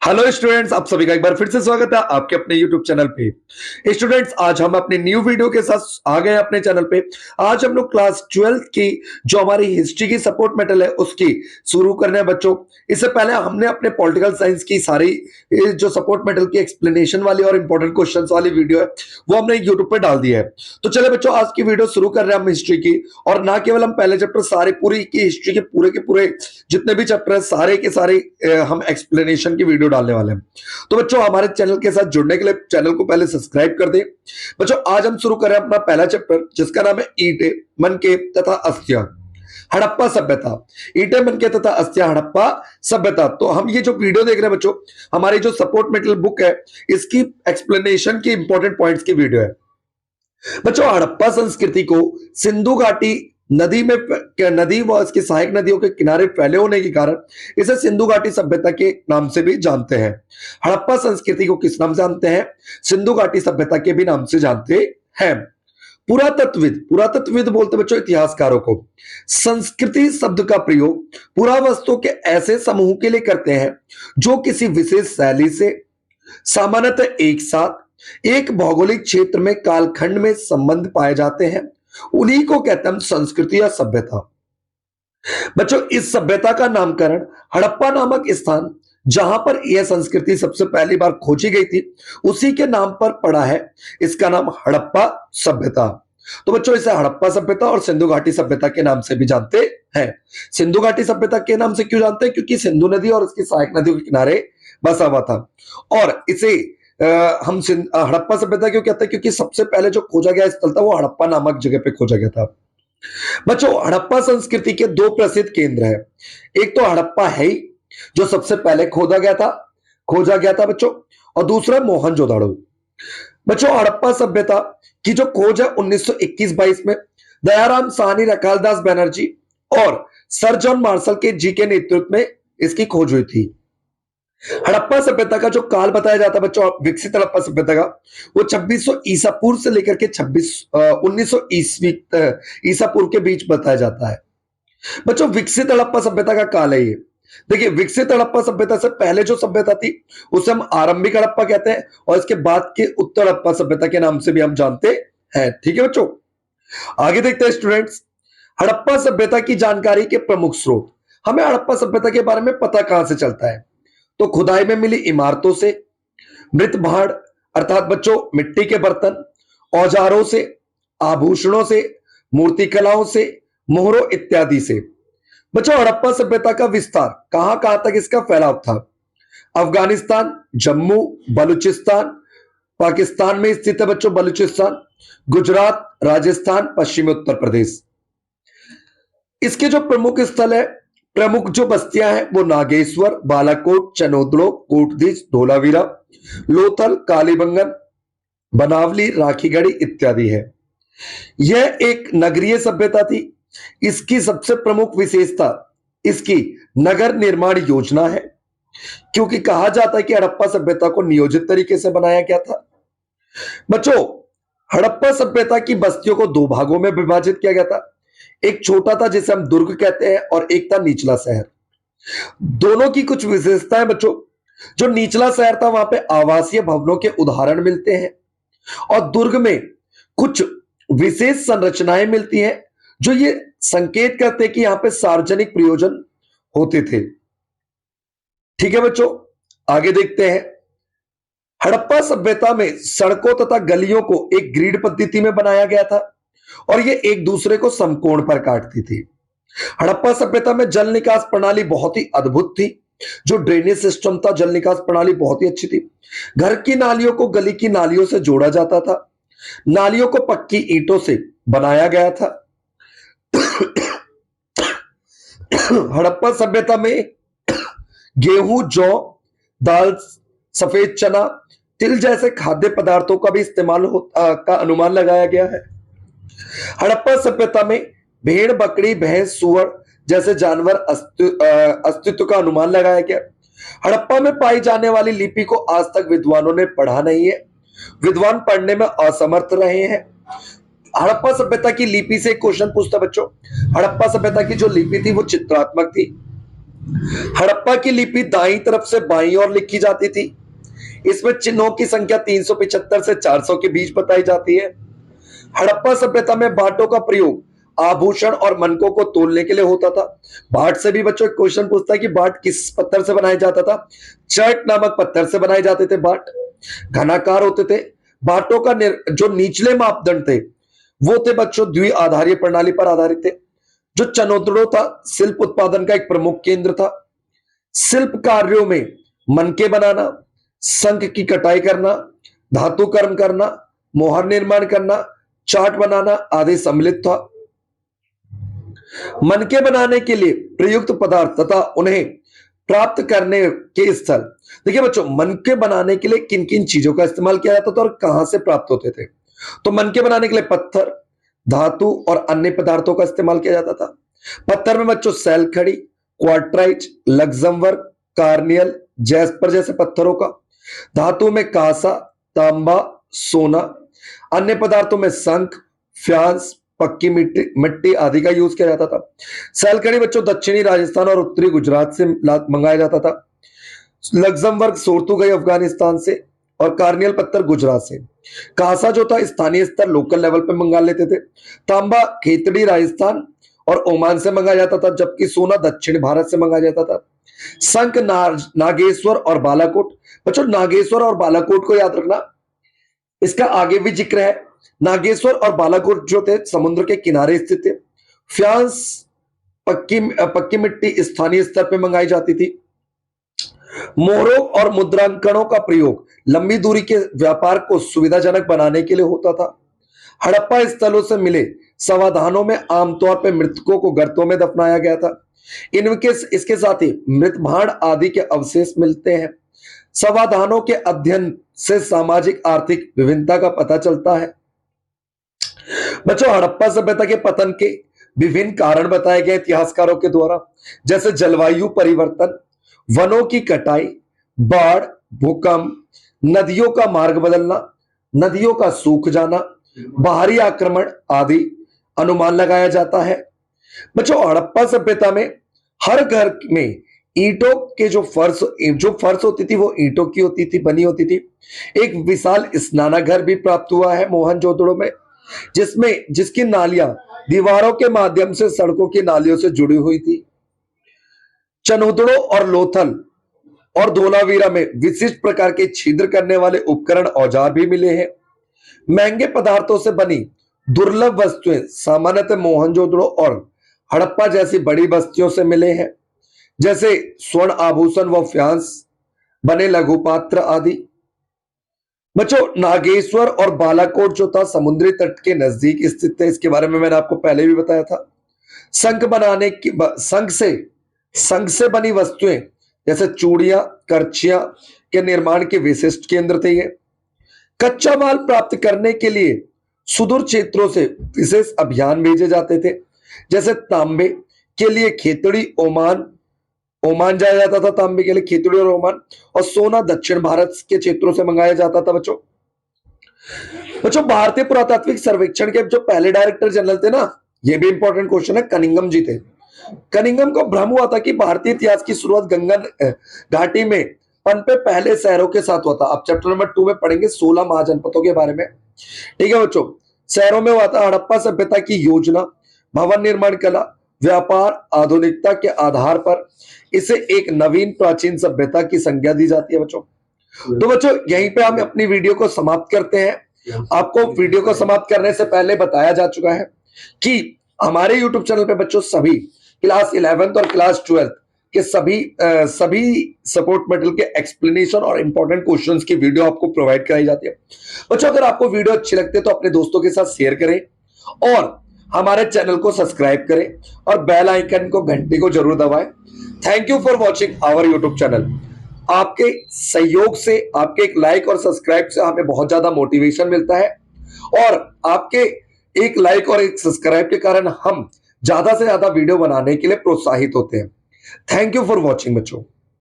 Hello students, आप सभी का एक बार फिर से स्वागत है आपके अपने यूट्यूब चैनल पे। स्टूडेंट्स, आज हम अपने न्यू वीडियो के साथ आ गए अपने चैनल पे। आज हम लोग क्लास 12 की जो हमारी हिस्ट्री की सपोर्ट मेटल है उसकी शुरू करने हैं बच्चों। इससे पहले हमने अपने पॉलिटिकल साइंस की सारी जो सपोर्ट मेटल की एक्सप्लेनेशन वाली और इंपॉर्टेंट क्वेश्चन वाली वीडियो है वो हमने यूट्यूब पे डाल दिया है। तो चले बच्चों, आज की वीडियो शुरू कर रहे हैं हम हिस्ट्री की। और ना केवल हम पहले चैप्टर सारे पूरी की हिस्ट्री के पूरे जितने भी चैप्टर है सारे के सारे हम एक्सप्लेनेशन की वीडियो डालने वाले हैं। तो बच्चों, हमारे चैनल के साथ जुड़ने के लिए चैनल को पहले सब्सक्राइब कर दें। बच्चों, आज हम शुरू कर रहे हैं अपना पहला चैप्टर जिसका नाम है ईंटे, मनके तथा अस्थियां, हड़प्पा सभ्यता। ईंटे, मनके तथा अस्थियां, हड़प्पा सभ्यता। तो हम ये जो वीडियो देख रहे हैं बच्चों, हमारी जो सपोर्ट मेटल बुक है इसकी एक्सप्लेनेशन की इंपॉर्टेंट पॉइंट्स की वीडियो है। बच्चों, हड़प्पा संस्कृति को सिंधु घाटी नदी में नदी व इसकी सहायक नदियों के किनारे फैले होने के कारण इसे सिंधु घाटी सभ्यता के नाम से भी जानते हैं। हड़प्पा संस्कृति को किस नाम से जानते हैं? सिंधु घाटी सभ्यता के भी नाम से जानते हैं। पुरातत्वविद बोलते बच्चों इतिहासकारों को। संस्कृति शब्द का प्रयोग पुरावस्तु के ऐसे समूह के लिए करते हैं जो किसी विशेष शैली से सामान्यतः एक साथ एक भौगोलिक क्षेत्र में कालखंड में संबंध पाए जाते हैं, उन्हीं को कहते हैं संस्कृति या सभ्यता। बच्चों, इस सभ्यता का नामकरण हड़प्पा नामक स्थान जहां पर यह संस्कृति सबसे पहली बार खोजी गई थी उसी के नाम पर पड़ा है। इसका नाम हड़प्पा सभ्यता। तो बच्चों, इसे हड़प्पा सभ्यता और सिंधु घाटी सभ्यता के नाम से भी जानते हैं। सिंधु घाटी सभ्यता के नाम से क्यों जानते हैं? क्योंकि सिंधु नदी और उसकी सहायक नदियों के किनारे बसा हुआ था। और इसे हम हड़प्पा सभ्यता क्यों कहते हैं? क्योंकि सबसे पहले जो खोजा गया स्थल था वो हड़प्पा नामक जगह पे खोजा गया था। बच्चों, हड़प्पा संस्कृति के दो प्रसिद्ध केंद्र हैं। एक तो हड़प्पा है ही जो सबसे पहले खोजा गया था बच्चों, और दूसरा मोहनजोदड़ो। बच्चों, हड़प्पा सभ्यता की जो खोज है 1921-22 में दयाराम साहनी, रखालदास बनर्जी और सर जॉन मार्शल के जी के नेतृत्व में इसकी खोज हुई थी। हड़प्पा सभ्यता का जो काल बताया जाता है बच्चों, विकसित हड़प्पा सभ्यता का, वो 2600 ईसा पूर्व से लेकर के 1900 ईसा पूर्व के बीच बताया जाता है। बच्चों, विकसित हड़प्पा सभ्यता का काल है ये। देखिए, विकसित हड़प्पा सभ्यता से पहले जो सभ्यता थी उसे हम आरंभिक हड़प्पा कहते हैं, और इसके बाद के उत्तर हड़प्पा सभ्यता के नाम से भी हम जानते हैं। ठीक है बच्चों, आगे देखते हैं स्टूडेंट्स। हड़प्पा सभ्यता की जानकारी के प्रमुख स्रोत। हमें हड़प्पा सभ्यता के बारे में पता कहां से चलता है? तो खुदाई में मिली इमारतों से, मृत भांड अर्थात बच्चों मिट्टी के बर्तन, औजारों से, आभूषणों से, मूर्ति कलाओं से, मोहरों इत्यादि से। बच्चों, हड़प्पा सभ्यता का विस्तार कहां कहां तक इसका फैलाव था? अफगानिस्तान, जम्मू, बलूचिस्तान, पाकिस्तान में स्थित है बच्चों बलूचिस्तान, गुजरात, राजस्थान, पश्चिमी उत्तर प्रदेश। इसके जो प्रमुख स्थल है, प्रमुख जो बस्तियां हैं वो नागेश्वर, बालाकोट, चनोदड़ो, कोटदीज, धोलावीरा, लोथल, कालीबंगन, बनावली, राखीगढ़ी इत्यादि है। यह एक नगरीय सभ्यता थी। इसकी सबसे प्रमुख विशेषता इसकी नगर निर्माण योजना है, क्योंकि कहा जाता है कि हड़प्पा सभ्यता को नियोजित तरीके से बनाया गया था। बच्चों, हड़प्पा सभ्यता की बस्तियों को दो भागों में विभाजित किया गया था। एक छोटा था जिसे हम दुर्ग कहते हैं, और एक था निचला शहर। दोनों की कुछ विशेषताएं बच्चों। जो निचला शहर था वहां पे आवासीय भवनों के उदाहरण मिलते हैं, और दुर्ग में कुछ विशेष संरचनाएं मिलती हैं जो ये संकेत करते हैं कि यहां पे सार्वजनिक प्रयोजन होते थे। ठीक है बच्चों, आगे देखते हैं। हड़प्पा सभ्यता में सड़कों तथा गलियों को एक ग्रिड पद्धति में बनाया गया था, और ये एक दूसरे को समकोण पर काटती थी। हड़प्पा सभ्यता में जल निकास प्रणाली बहुत ही अद्भुत थी। जो ड्रेनेज सिस्टम था, जल निकास प्रणाली बहुत ही अच्छी थी। घर की नालियों को गली की नालियों से जोड़ा जाता था। नालियों को पक्की ईंटों से बनाया गया था। हड़प्पा सभ्यता में गेहूं, जौ, दाल, सफेद चना, तिल जैसे खाद्य पदार्थों का भी इस्तेमाल का अनुमान लगाया गया है। हड़प्पा सभ्यता में भेड़, बकरी, भैंस, सुअर जैसे जानवर अस्तित्व का अनुमान लगाया गया। हड़प्पा में पाई जाने वाली लिपि को आज तक विद्वानों ने पढ़ा नहीं है। विद्वान पढ़ने में असमर्थ रहे हैं। हड़प्पा सभ्यता की लिपि से क्वेश्चन पूछता बच्चों। हड़प्पा सभ्यता की जो लिपि थी वो चित्रात्मक थी। हड़प्पा की लिपि दाईं तरफ से बाईं ओर लिखी जाती थी। इसमें चिन्हों की संख्या 375 से 400 के बीच बताई जाती है। हड़प्पा सभ्यता में बांटों का प्रयोग आभूषण और मनकों को तोलने के लिए होता था। बाट से भी बच्चों एक क्वेश्चन पूछता है कि बाट किस पत्थर से बनाया जाता था। चर्ट नामक पत्थर से बनाए जाते थे बाट। घनाकार होते थे। बाटों का जो निचले मापदंड थे वो थे बच्चों द्विआधारीय प्रणाली पर आधारित थे। जो चनोदड़ो था शिल्प उत्पादन का एक प्रमुख केंद्र था। शिल्प कार्यों में मनके बनाना, शंख की कटाई करना, धातु कर्म करना, मोहर निर्माण करना, चार्ट बनाना आदि सम्मिलित था। मनके बनाने के लिए प्रयुक्त पदार्थ तथा उन्हें प्राप्त करने के स्थल। देखिए बच्चों, मनके बनाने के लिए किन किन चीजों का इस्तेमाल किया जाता था और कहां से प्राप्त होते थे। तो मनके बनाने के लिए पत्थर, धातु और अन्य पदार्थों का इस्तेमाल किया जाता था। पत्थर में बच्चों सैलखड़ी, क्वार्टराइट, लग्जमबर्ग, कार्नियल, जैस्पर जैसे पत्थरों का। धातु में कांसा, तांबा, सोना। अन्य पदार्थों में शंख, फ्यांस, पक्की मिट्टी मिट्टी आदि का यूज किया जाता था। सैलखड़ी बच्चों दक्षिणी राजस्थान और उत्तरी गुजरात से मंगाया जाता था। लग्जमबर्ग सोर्तुगाई अफगानिस्तान से और कार्नियल पत्थर गुजरात से। कांसा जो था स्थानीय स्तर लोकल लेवल पे मंगा लेते थे। तांबा खेतड़ी राजस्थान और ओमान से मंगाया जाता था, जबकि सोना दक्षिण भारत से मंगाया जाता था। शंख नागेश्वर और बालाकोट। बच्चों नागेश्वर और बालाकोट को याद रखना, इसका आगे भी जिक्र है। नागेश्वर और बालाकोट जो थे समुद्र के किनारे स्थित थे। फ्यांस पक्की मिट्टी स्थानीय स्तर पर मंगाई जाती थी। मोहरों और मुद्रांकनों का प्रयोग लंबी दूरी के व्यापार को सुविधाजनक बनाने के लिए होता था। हड़प्पा स्थलों से मिले समाधानों में आमतौर पर मृतकों को गर्तों में दफनाया गया था। इनके इसके साथ ही मृत भांड आदि के अवशेष मिलते हैं। समाधानों के अध्ययन से सामाजिक आर्थिक विभिन्नता का पता चलता है। बच्चों हड़प्पा सभ्यता के पतन के विभिन्न कारण बताए गए इतिहासकारों के द्वारा, जैसे जलवायु परिवर्तन, वनों की कटाई, बाढ़, भूकंप, नदियों का मार्ग बदलना, नदियों का सूख जाना, बाहरी आक्रमण आदि अनुमान लगाया जाता है। बच्चों हड़प्पा सभ्यता में हर घर में ईंटों के जो फर्श होती थी वो ईंटों की होती थी, बनी होती थी। एक विशाल स्नानागार भी प्राप्त हुआ है मोहनजोदड़ो में, जिसकी नालियां दीवारों के माध्यम से सड़कों की नालियों से जुड़ी हुई थी। चनोदड़ो और लोथल और धोलावीरा में विशिष्ट प्रकार के छिद्र करने वाले उपकरण औजार भी मिले हैं। महंगे पदार्थों से बनी दुर्लभ वस्तुएं सामान्यतः मोहनजोदड़ो और हड़प्पा जैसी बड़ी बस्तियों से मिले हैं, जैसे स्वर्ण आभूषण व फ्यांस बने लघु पात्र आदि। बच्चों नागेश्वर और बालाकोट जो था समुद्री तट के नजदीक स्थित थे, इसके बारे में मैंने आपको पहले भी बताया था। शंख से बनी वस्तुएं जैसे चूड़ियां, करछियां के निर्माण के विशिष्ट केंद्र थे ये। कच्चा माल प्राप्त करने के लिए सुदूर क्षेत्रों से विशेष अभियान भेजे जाते थे, जैसे तांबे के लिए खेतड़ी ओमान जाया जाता था, तांबे के लिए खेतड़ी और ओमान। और सोना दक्षिण भारत के क्षेत्रों से मंगाया जाता था। बच्चों भारतीय पुरातात्विक सर्वेक्षण के जो पहले डायरेक्टर जनरल थे ना, ये भी इंपॉर्टेंट क्वेश्चन है, कनिंघम जी थे। कनिंघम को भ्रम हुआ था कि भारतीय इतिहास की शुरुआत गंगा घाटी में पनपे पहले शहरों के साथ हुआ था। अब चैप्टर नंबर 2 में पढ़ेंगे 16 महाजनपदों के बारे में। ठीक है बच्चों, शहरों में हुआ था हड़प्पा सभ्यता की योजना, भवन निर्माण कला, व्यापार, आधुनिकता के आधार पर इसे एक नवीन प्राचीन सभ्यता की संज्ञा दी जाती है बच्चों। तो बच्चों यहीं पे हम अपनी वीडियो को समाप्त करते हैं। आपको वीडियो को समाप्त करने से पहले बताया जा चुका है कि हमारे YouTube चैनल पे बच्चों सभी क्लास 11th और क्लास 12th के सभी सपोर्ट मटेरियल के एक्सप्लेनेशन और इंपॉर्टेंट क्वेश्चंस की वीडियो आपको प्रोवाइड कराई जाती है। बच्चों अगर आपको वीडियो अच्छी लगती है तो अपने दोस्तों के साथ शेयर करें और हमारे चैनल को सब्सक्राइब करें और बेल आइकन को घंटी को जरूर दबाएं। Thank you for watching our YouTube channel. आपके सहयोग से, आपके एक लाइक और सब्सक्राइब से हमें बहुत ज्यादा मोटिवेशन मिलता है और आपके एक लाइक और एक सब्सक्राइब के कारण हम ज्यादा से ज्यादा वीडियो बनाने के लिए प्रोत्साहित होते हैं। थैंक यू फॉर वॉचिंग बच्चों।